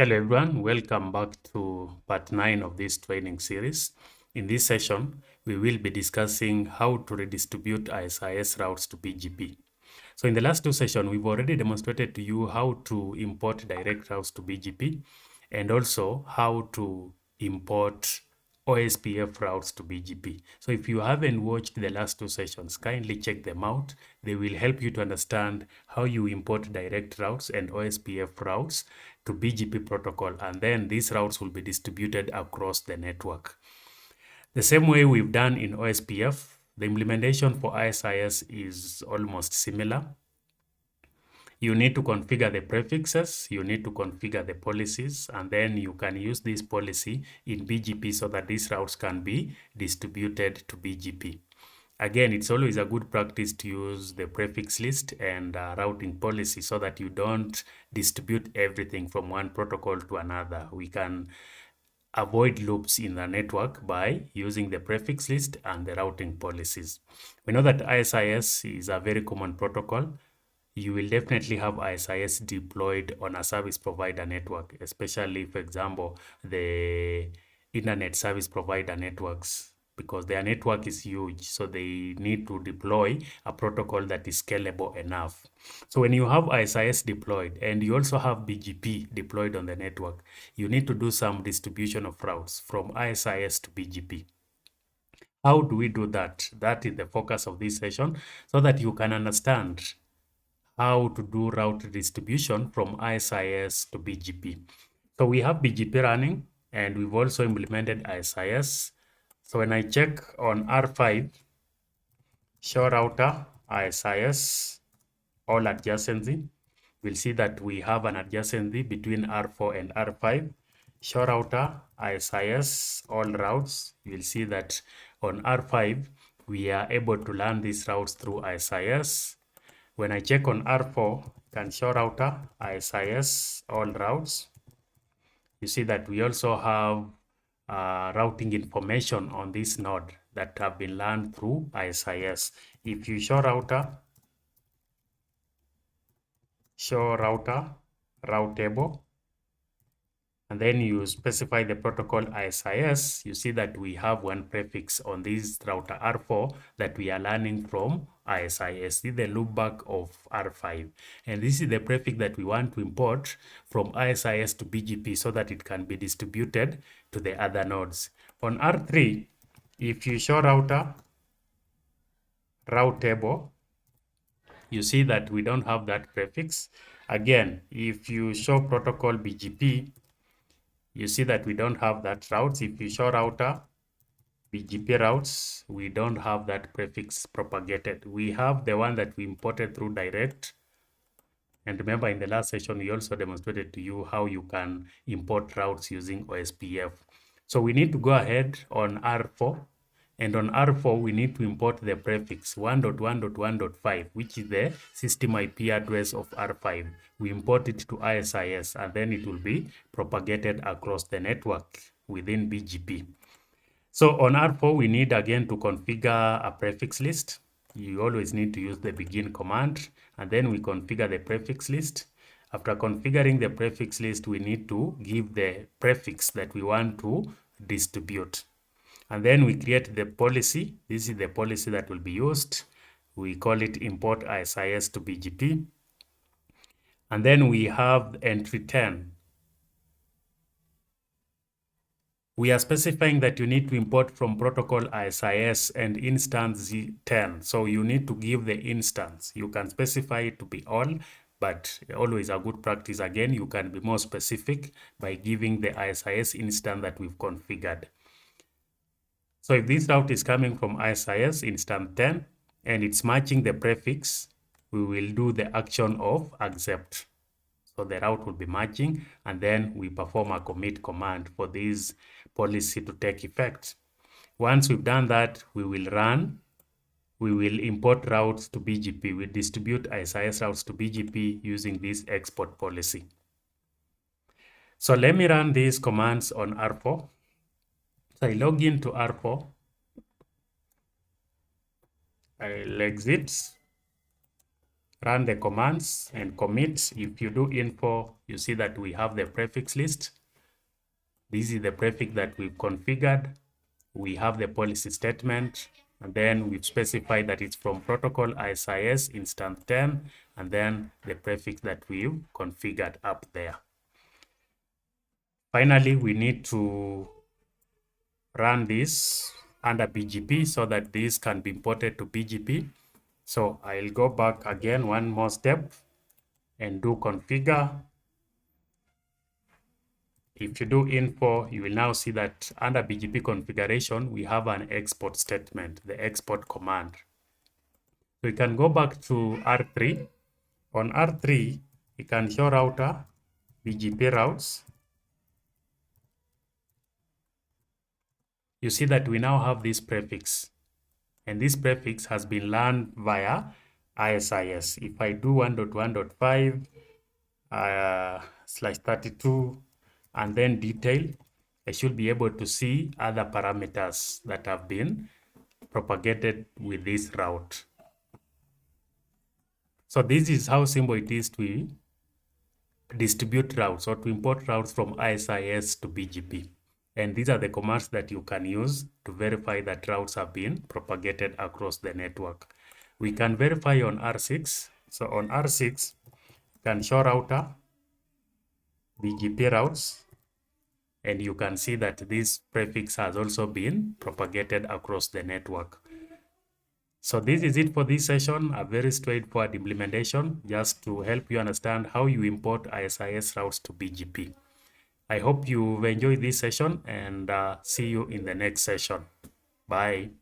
Hello everyone, welcome back to part 9 of this training series. In this session, we will be discussing how to redistribute ISIS routes to BGP. So in the last two sessions, we've already demonstrated to you how to import direct routes to BGP and also how to import OSPF routes to BGP. So if you haven't watched the last two sessions, kindly check them out. They will help you to understand how you import direct routes and OSPF routes to BGP protocol, and then these routes will be distributed across the network. The same way we've done in OSPF, the implementation for ISIS is almost similar. You need to configure the prefixes, you need to configure the policies, and then you can use this policy in BGP so that these routes can be distributed to BGP. Again, it's always a good practice to use the prefix list and routing policy so that you don't distribute everything from one protocol to another. We can avoid loops in the network by using the prefix list and the routing policies. We know that ISIS is a very common protocol. You will definitely have ISIS deployed on a service provider network, especially, for example, the internet service provider networks, because their network is huge. So they need to deploy a protocol that is scalable enough. So when you have ISIS deployed and you also have BGP deployed on the network, you need to do some distribution of routes from ISIS to BGP. How do we do that? That is the focus of this session, so that you can understand how to do route distribution from ISIS to BGP. So we have BGP running and we've also implemented ISIS. So when I check on R5, show router, ISIS, all adjacency, we'll see that we have an adjacency between R4 and R5. Show router, ISIS, all routes, you'll see that on R5, we are able to learn these routes through ISIS. When I check on R4, can show router, ISIS, all routes. You see that we also have routing information on this node that have been learned through ISIS. If you show router, route table, and then you specify the protocol ISIS, you see that we have one prefix on this router R4 that we are learning from ISIS. This is the loopback of R5. And this is the prefix that we want to import from ISIS to BGP so that it can be distributed to the other nodes. On R3, if you show router, route table, you see that we don't have that prefix. Again, if you show protocol BGP, you see that we don't have that routes. If you show router, BGP routes, we don't have that prefix propagated. We have the one that we imported through direct. And remember, in the last session, we also demonstrated to you how you can import routes using OSPF. So we need to go ahead on R4. And on R4, we need to import the prefix 1.1.1.5, which is the system IP address of R5. We import it to ISIS, and then it will be propagated across the network within BGP. So on R4, we need again to configure a prefix list. You always need to use the begin command, and then we configure the prefix list. After configuring the prefix list, we need to give the prefix that we want to distribute. And then we create the policy. This is the policy that will be used. We call it import ISIS to BGP. And then we have entry 10. We are specifying that you need to import from protocol ISIS and instance 10. So you need to give the instance. You can specify it to be all, but always a good practice. Again, you can be more specific by giving the ISIS instance that we've configured. So if this route is coming from ISIS instance 10 and it's matching the prefix, we will do the action of accept. So the route will be matching, and then we perform a commit command for this policy to take effect. Once we've done that, we will import routes to BGP. We distribute ISIS routes to BGP using this export policy. So let me run these commands on R4. So I log into R4, I'll exit, run the commands and commit. If you do info, you see that we have the prefix list. This is the prefix that we've configured. We have the policy statement, and then we've specified that it's from protocol ISIS instance 10, and then the prefix that we've configured up there. Finally, we need to run this under BGP so that this can be imported to BGP. So I'll go back again one more step and do configure. If you do info, you will now see that under BGP configuration, we have an export statement, the export command. We can go back to R3. On R3, you can show router, BGP routes. You see that we now have this prefix, and this prefix has been learned via ISIS. If I do 1.1.5 /32 and then detail, I should be able to see other parameters that have been propagated with this route. So this is how simple it is to distribute routes or to import routes from ISIS to BGP. And these are the commands that you can use to verify that routes have been propagated across the network. We can verify on R6. So on R6, you can show router, BGP routes, and you can see that this prefix has also been propagated across the network. So this is it for this session, a very straightforward implementation just to help you understand how you import ISIS routes to BGP. I hope you've enjoyed this session and see you in the next session. Bye.